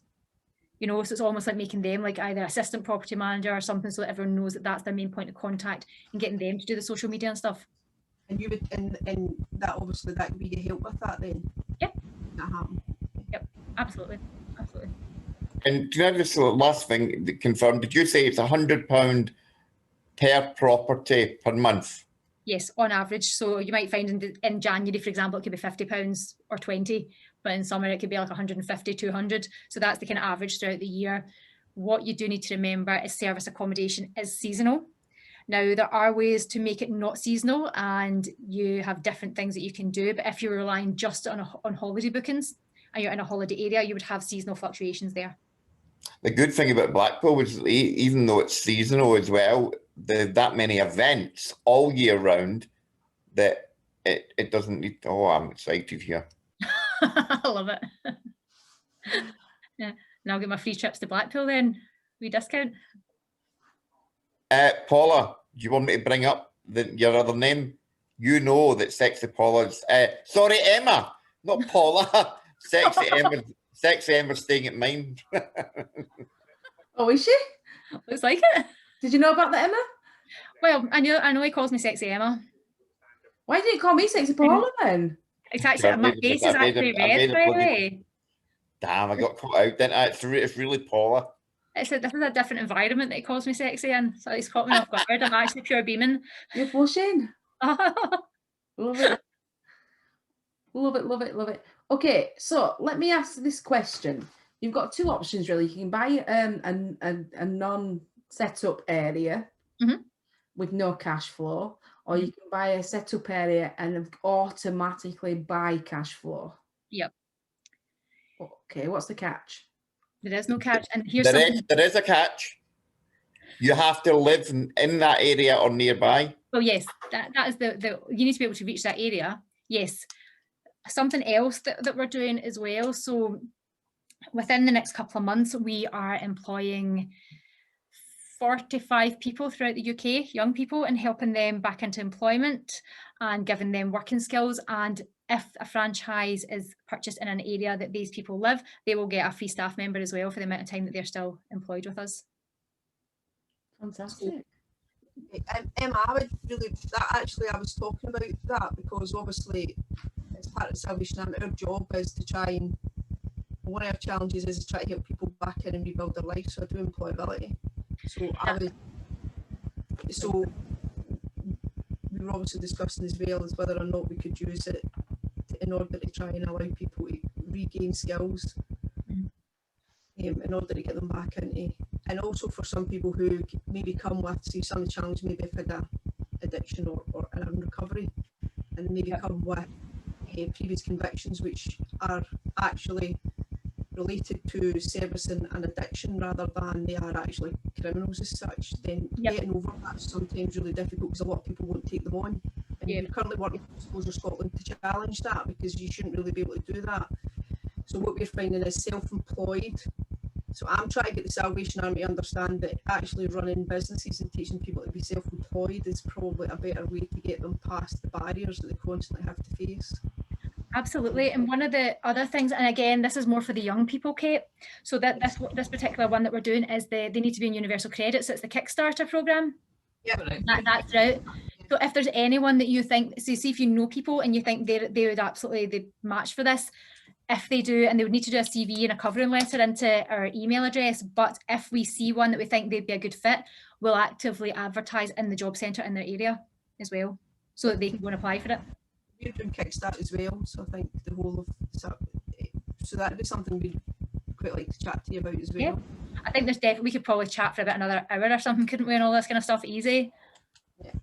you know, so it's almost like making them like either assistant property manager or something, so that everyone knows that that's their main point of contact, and getting them to do the social media and stuff. And you would, and that obviously that would be your help with that then? Yep. That happen? Yep, absolutely. And do you know, just the last thing that confirmed, did you say it's £100 per property per month? Yes, on average. So you might find in January, for example, it could be £50 or 20, but in summer it could be like 150, 200. So that's the kind of average throughout the year. What you do need to remember is service accommodation is seasonal. Now, there are ways to make it not seasonal, and you have different things that you can do. But if you're relying just on holiday bookings and you're in a holiday area, you would have seasonal fluctuations there. The good thing about Blackpool is even though it's seasonal as well, that many events all year round that it doesn't need. Oh, I'm excited here. I love it. Yeah, and I'll get my free trips to Blackpool then. We discount. Paula, do you want me to bring up your other name? You know that Sexy Paula's. Sorry, Emma, not Paula. Sexy Emma's staying at mine. Oh, is she? Looks like it. Did you know about that, Emma? Well, I know he calls me Sexy Emma. Why didn't you call me Sexy Paula then? It's actually, my face is actually red, by the way. Damn, I got caught out, didn't I? It's really Paula. This is a different environment that he calls me sexy in, so he's caught me off guard. I'm actually pure beaming. You're blushing. Love it. Love it, love it, love it. Okay, so let me ask this question. You've got 2 options really. You can buy a non-setup area with no cash flow, or you can buy a setup area and automatically buy cash flow. Yep. Okay, what's the catch? There is no catch, and here's there is a catch. You have to live in that area or nearby. Well, yes, that is the you need to be able to reach that area. Yes. Something else that we're doing as well. So within the next couple of months, we are employing 45 people throughout the UK, young people, and helping them back into employment and giving them working skills. And if a franchise is purchased in an area that these people live, they will get a free staff member as well for the amount of time that they're still employed with us. Fantastic. Emma, I would really, I was talking about that because obviously as part of Salvation Army, our job is to try and, one of our challenges is to try to help people back in and rebuild their life, so I do employability. So we were obviously discussing as well is whether or not we could use it in order to try and allow people to regain skills in order to get them back into, and also for some people who maybe come with, see, some of the challenge, maybe have had a addiction or in recovery, and maybe come with previous convictions which are actually related to servicing an addiction rather than they are actually criminals as such, then getting over that's sometimes really difficult because a lot of people won't take them on. And you're currently working with Exposure Scotland to challenge that, because you shouldn't really be able to do that. So what we're finding is self-employed. So I'm trying to get the Salvation Army to understand that actually running businesses and teaching people to be self-employed is probably a better way to get them past the barriers that they constantly have to face. Absolutely. And one of the other things, and again, this is more for the young people, Kate. So that this particular one that we're doing is they need to be in universal credit. So it's the Kickstarter program. Yeah, that's right. So if there's anyone that you think, so see if you know people and you think they would absolutely match for this, if they do, and they would need to do a CV and a covering letter into our email address. But if we see one that we think they'd be a good fit, we'll actively advertise in the job centre in their area as well, so that they can go and apply for it. We're doing Kickstart as well, so I think the whole of so that'd be something we'd quite like to chat to you about as well. Yeah. I think there's definitely, we could probably chat for about another hour or something, couldn't we, and all this kind of stuff easy. Yeah.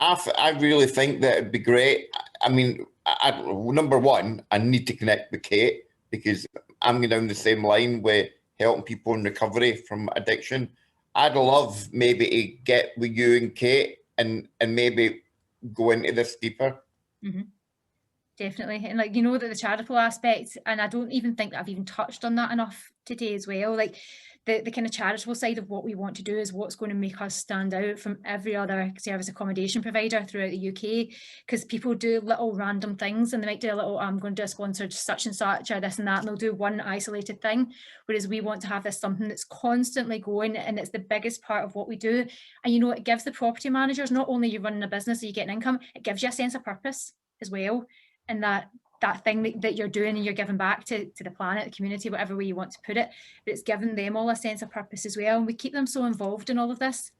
I really think that it'd be great. I mean, number one, I need to connect with Kate, because I'm going down the same line with helping people in recovery from addiction. I'd love maybe to get with you and Kate and maybe go into this deeper. Mm-hmm. Definitely. And like, you know, that the charitable aspect, and I don't even think that I've even touched on that enough today as well. Like the kind of charitable side of what we want to do is what's going to make us stand out from every other service accommodation provider throughout the UK, because people do little random things, and they might do a little, I'm going to do a sponsored such and such or this and that, and they'll do one isolated thing, whereas we want to have this something that's constantly going, and it's the biggest part of what we do. And you know, it gives the property managers, not only you running a business or you get an income, it gives you a sense of purpose as well, and that thing that you're doing and you're giving back to the planet, the community, whatever way you want to put it, but it's giving them all a sense of purpose as well, and we keep them so involved in all of this.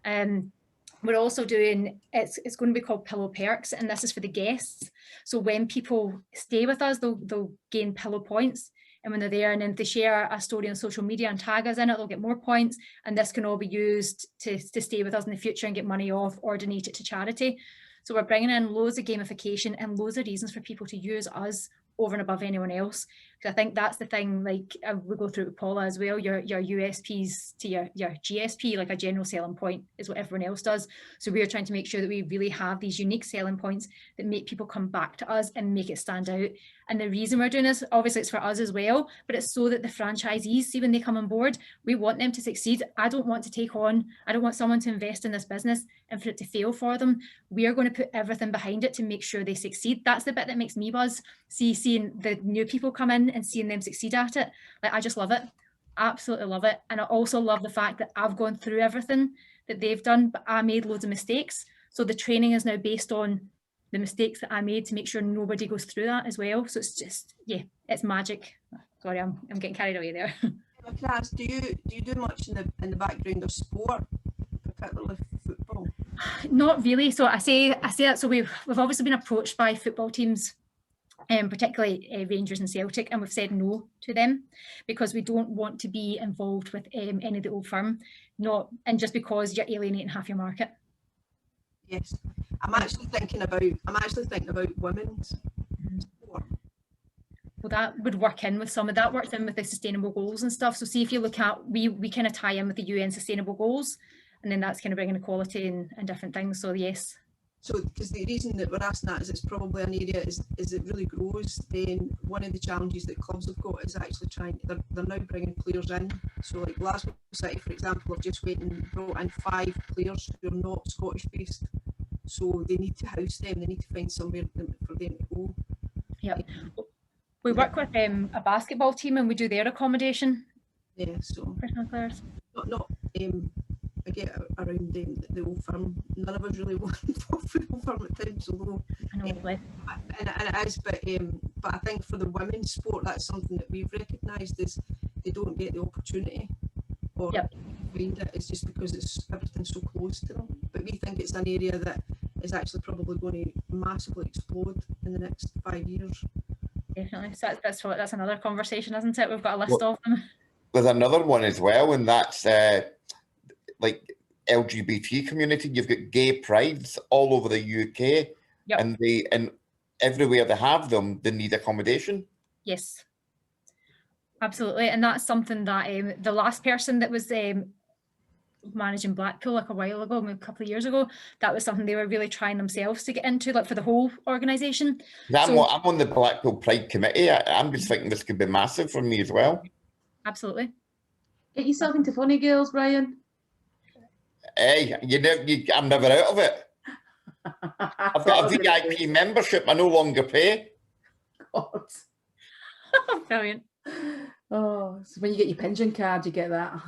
We're also doing, it's going to be called Pillow Perks, and this is for the guests. So when people stay with us, they'll gain pillow points, and when they're there, and then if they share a story on social media and tag us in it, they'll get more points, and this can all be used to stay with us in the future and get money off or donate it to charity. So we're bringing in loads of gamification and loads of reasons for people to use us over and above anyone else. Because I think that's the thing, like we go through with Paula as well, your USPs to your GSP, like a general selling point is what everyone else does. So we're trying to make sure that we really have these unique selling points that make people come back to us and make it stand out. And the reason we're doing this, obviously it's for us as well, but it's so that the franchisees, see when they come on board, we want them to succeed. I don't want someone to invest in this business and for it to fail for them. We are going to put everything behind it to make sure they succeed. That's the bit that makes me buzz. Seeing the new people come in and seeing them succeed at it. Like, I just love it. Absolutely love it. And I also love the fact that I've gone through everything that they've done, but I made loads of mistakes. So the training is now based on the mistakes that I made to make sure nobody goes through that as well. So it's just, yeah, it's magic. Sorry, I'm getting carried away there. Can I ask, do you do much in the background of sport, particularly football? Not really. So I say that. So we've obviously been approached by football teams, particularly Rangers and Celtic, and we've said no to them because we don't want to be involved with any of the old firm. And just because you're alienating half your market. Yes, I'm actually thinking about women's sport. Well, that would work in with some of that, works in with the sustainable goals and stuff. So see if you look at, we kind of tie in with the UN sustainable goals, and then that's kind of bringing equality and different things. So yes. So, because the reason that we're asking that is it's probably an area is it really grows. Then one of the challenges that clubs have got is actually they're now bringing players in. So like Glasgow City, for example, have just went and brought in 5 players who are not Scottish based. So they need to house them. They need to find somewhere for them to go. Yeah, we work with a basketball team and we do their accommodation. Yeah, so personal players. Not I get around the old firm. None of us really want football firm at times, although and it is, but I think for the women's sport, that's something that we've recognised is they don't get the opportunity or find it. It's just because everything's so close to them. But we think it's an area that is actually probably going to massively explode in the next 5 years. Definitely. So that's another conversation, isn't it? We've got a list of them. There's another one as well, and that's like LGBT community. You've got gay prides all over the UK, Yep. and everywhere they have them, they need accommodation. Yes, absolutely. And that's something that the last person that was managing Blackpool like a while ago, maybe a couple of years ago, that was something they were really trying themselves to get into, like for the whole organisation. I'm on the Blackpool Pride committee. I'm just thinking this could be massive for me as well. Absolutely. Get yourself into Funny Girls, Brian. Hey, I'm never out of it. I've got a VIP membership. I no longer pay. God. Brilliant. Oh, so when you get your pension card, you get that.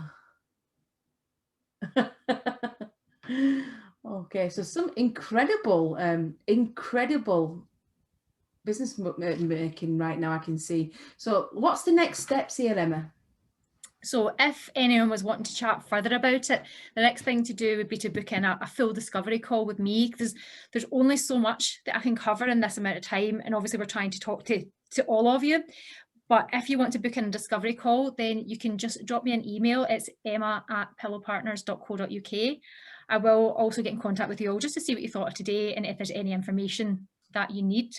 Okay, so some incredible business making right now, I can see. So what's the next steps here, Emma? So if anyone was wanting to chat further about it, the next thing to do would be to book in a full discovery call with me, because there's only so much that I can cover in this amount of time, and obviously we're trying to talk to all of you. But if you want to book in a discovery call, then you can just drop me an email. It's emma@pillowpartners.co.uk. I will also get in contact with you all just to see what you thought of today and if there's any information that you need.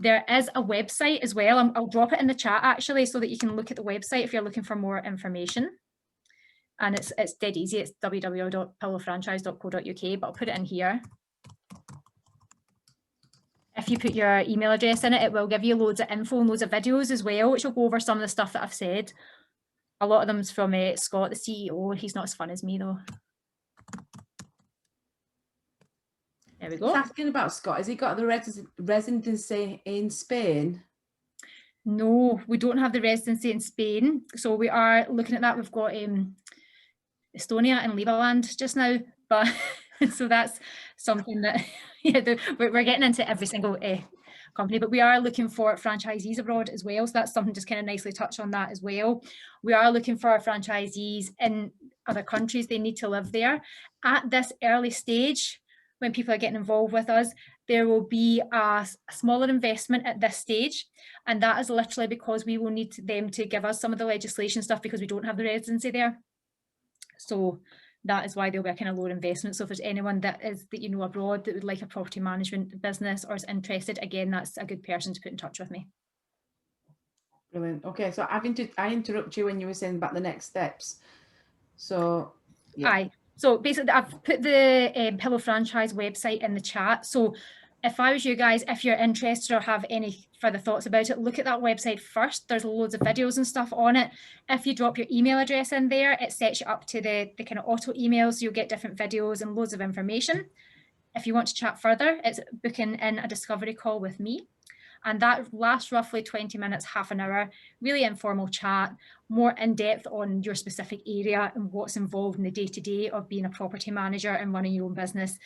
There is a website as well. I'll drop it in the chat actually, so that you can look at the website if you're looking for more information. And it's dead easy. It's www.pillowfranchise.co.uk, but I'll put it in here. If you put your email address in it, it will give you loads of info and loads of videos as well, which will go over some of the stuff that I've said. A lot of them's from Scott, the CEO. He's not as fun as me though. There we go. He's asking about Scott. Has he got the residency in Spain? No, we don't have the residency in Spain. So we are looking at that. We've got Estonia and Legoland just now, but so that's something that we're getting into every single company, but we are looking for franchisees abroad as well. So that's something just kind of nicely touch on that as well. We are looking for our franchisees in other countries. They need to live there. At this early stage, when people are getting involved with us, there will be a smaller investment at this stage. And that is literally because we will need them to give us some of the legislation stuff because we don't have the residency there. So that is why there'll be a kind of lower investment. So if there's anyone that you know abroad that would like a property management business or is interested, again, that's a good person to put in touch with me. Brilliant. Okay, so I interrupt you when you were saying about the next steps. So yeah. Aye. So basically, I've put the Pillow Franchise website in the chat. So if I was you guys, if you're interested or have any further thoughts about it, look at that website first. There's loads of videos and stuff on it. If you drop your email address in there, it sets you up to the kind of auto emails. So you'll get different videos and loads of information. If you want to chat further, it's booking in a discovery call with me. And that lasts roughly 20 minutes, half an hour, really informal chat, more in depth on your specific area and what's involved in the day-to-day of being a property manager and running your own business.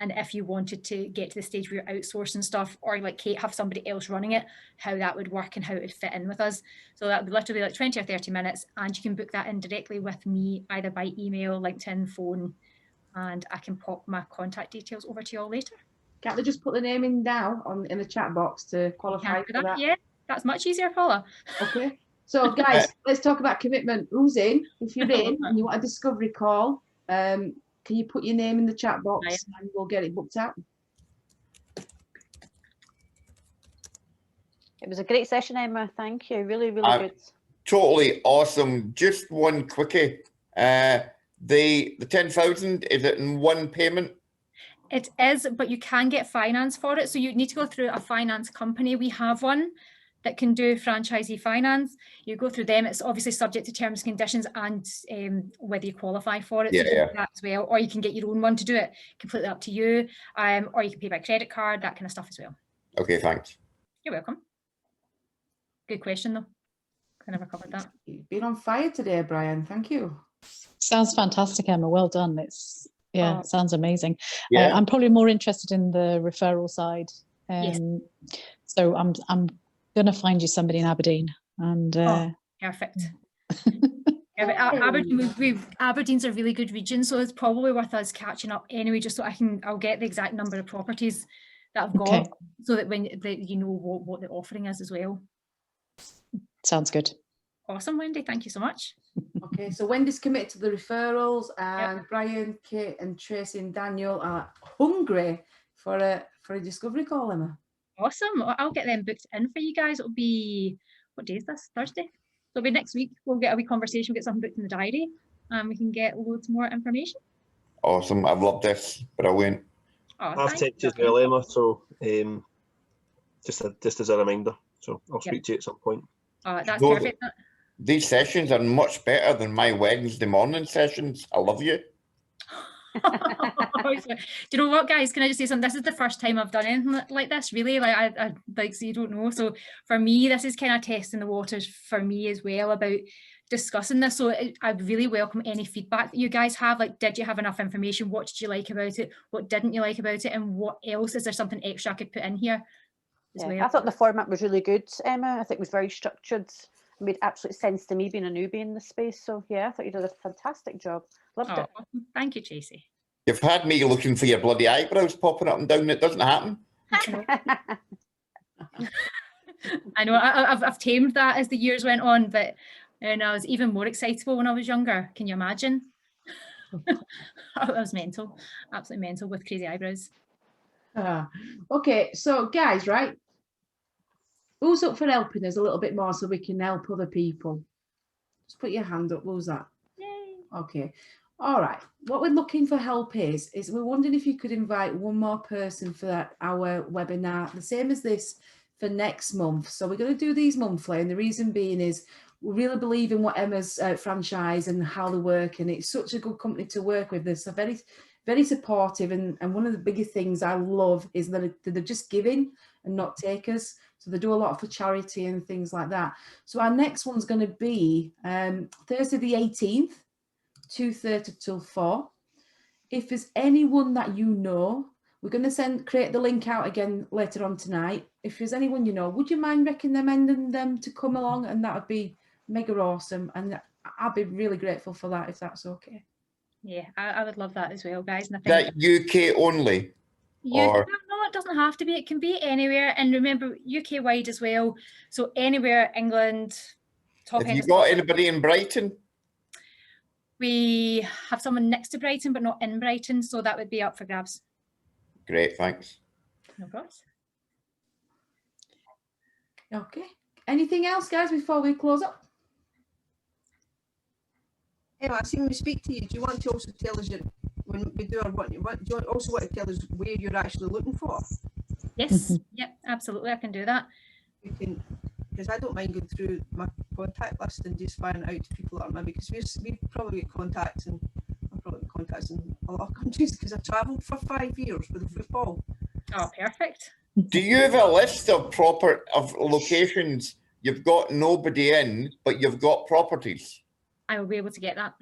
And if you wanted to get to the stage where you're outsourcing stuff or like Kate, have somebody else running it, how that would work and how it would fit in with us. So that would literally be like 20 or 30 minutes, and you can book that in directly with me, either by email, LinkedIn, phone, and I can pop my contact details over to you all later. Can't they just put the name in now in the chat box to qualify for that? Yeah, that's much easier, Paula. Okay. So guys, let's talk about commitment. Who's in? If you're in and you want a discovery call, can you put your name in the chat box and we'll get it booked out? It was a great session, Emma. Thank you. Really, really good. Totally awesome. Just one quickie. The 10,000, is it in one payment? It is, but you can get finance for it. So you need to go through a finance company. We have one that can do franchisee finance. You go through them. It's obviously subject to terms and conditions and whether you qualify for it. Yeah, so you can do that as well. Or you can get your own one to do it. Completely up to you. Or you can pay by credit card, that kind of stuff as well. Okay, thanks. You're welcome. Good question though. I never covered that. You've been on fire today, Brian. Thank you. Sounds fantastic, Emma. Well done. It's sounds amazing. Yeah. I'm probably more interested in the referral side. Yes. So I'm going to find you somebody in Aberdeen. And perfect. Yeah, but Aberdeen's a really good region, so it's probably worth us catching up anyway, just so I'll get the exact number of properties that I've got, Okay. so that you know what the offering is as well. Sounds good. Awesome, Wendy. Thank you so much. Okay, so Wendy's committed to the referrals, and Brian, Kate, and Tracy and Daniel are hungry for a discovery call, Emma. Awesome. Well, I'll get them booked in for you guys. It'll be, what day is this? Thursday. So it'll be next week. We'll get a wee conversation, we'll get something booked in the diary, and we can get loads more information. Awesome. I've loved this. Brilliant. Oh, I've texted you as well, Emma, so just as a reminder. So I'll speak to you at some point. Oh, that's Those- perfect. These sessions are much better than my Wednesday morning sessions. I love you. Do you know what, guys, can I just say something? This is the first time I've done anything like this, really. Like I like, so you don't know, so for me this is kind of testing the waters for me as well about discussing this. So I really welcome any feedback that you guys have. Like, did you have enough information? What did you like about it? What didn't you like about it? And what else, is there something extra I could put in here as well? I thought the format was really good, Emma. I think it was very structured. It made absolute sense to me being a newbie in the space. So yeah, I thought you did a fantastic job. Loved it. Thank you, Tracy. You've had me looking for your bloody eyebrows popping up and down. It doesn't happen. I know I've tamed that as the years went on, but and I was even more excitable when I was younger. Can you imagine? I was mental, absolutely mental with crazy eyebrows. Okay, so guys, right? Who's up for helping us a little bit more so we can help other people? Just put your hand up. Who's that? Yay. Okay. All right. What we're looking for help is we're wondering if you could invite one more person for our webinar, the same as this, for next month. So we're going to do these monthly, and the reason being is we really believe in what Emma's franchise and how they work, and it's such a good company to work with. They're so very, very supportive, and one of the biggest things I love is that they're just giving and not takers. So they do a lot for charity and things like that. So our next one's going to be Thursday the 18th, 2:30 till 4. If there's anyone that you know, we're going to create the link out again later on tonight. If there's anyone you know, would you mind recommending them to come along? And that would be mega awesome. And I'd be really grateful for that, if that's okay. Yeah, I would love that as well, guys. And I think that UK only? No, it doesn't have to be. It can be anywhere. And remember, UK wide as well. So anywhere, England, top end. Have you got anybody in Brighton? We have someone next to Brighton, but not in Brighton. So that would be up for grabs. Great, thanks. No problem. Okay. Anything else, guys, before we close up? Emma, I see when we speak to you, do you want to also tell us when we do our do you also want to tell us where you're actually looking for? Yes, yep, absolutely, I can do that. You can, because I don't mind going through my contact list and just finding out people that are maybe, because we probably get contacts, and I've probably got contacts in a lot of countries because I travelled for 5 years with the football. Oh, perfect. Do you have a list of locations you've got nobody in, but you've got properties? I will be able to get that.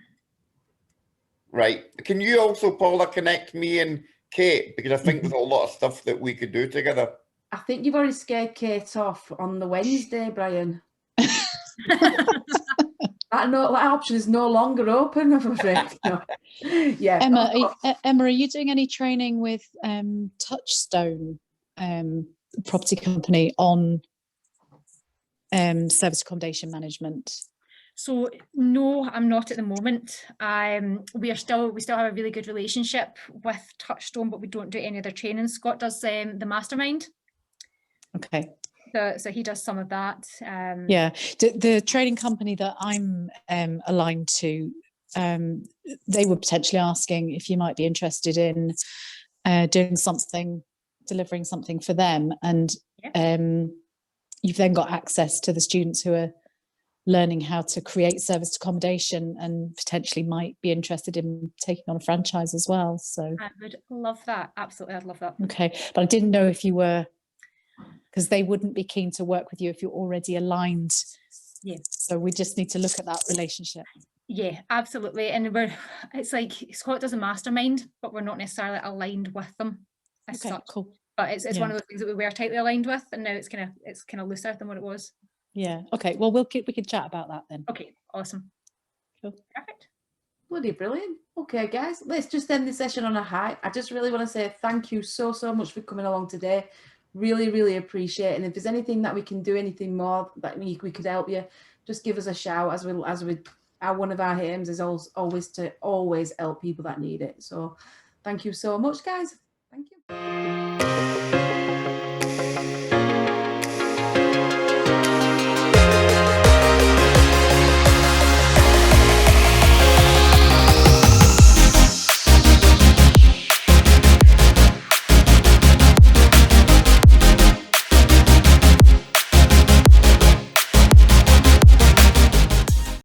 Right. Can you also, Paula, connect me and Kate? Because I think there's a lot of stuff that we could do together. I think you've already scared Kate off on the Wednesday, Brian. That option is no longer open, I'm afraid. No. Yeah. Emma, are you doing any training with Touchstone property company on service accommodation management? So no, I'm not at the moment. We still have a really good relationship with Touchstone, but we don't do any other training. Scott does the Mastermind. Okay. So he does some of that. Yeah, the trading company that I'm aligned to, they were potentially asking if you might be interested in doing something, delivering something for them, and you've then got access to the students who are learning how to create serviced accommodation and potentially might be interested in taking on a franchise as well. So I would love that. Absolutely, I'd love that. Okay, but I didn't know if you were, because they wouldn't be keen to work with you if you're already aligned. Yeah. So we just need to look at that relationship. Yeah, absolutely. And it's like Scott does a mastermind, but we're not necessarily aligned with them as such. Cool. But it's one of those things that we were tightly aligned with, and now it's kind of looser than what it was. Yeah. Okay. Well, we can chat about that then. Okay. Awesome. Perfect. Bloody brilliant. Okay, guys, let's just end this session on a high. I just really want to say thank you so much for coming along today. Really appreciate it. And if there's anything that we can do, anything more that we could help you, just give us a shout. As we one of our aims is always to help people that need it. So thank you so much, guys. Thank you.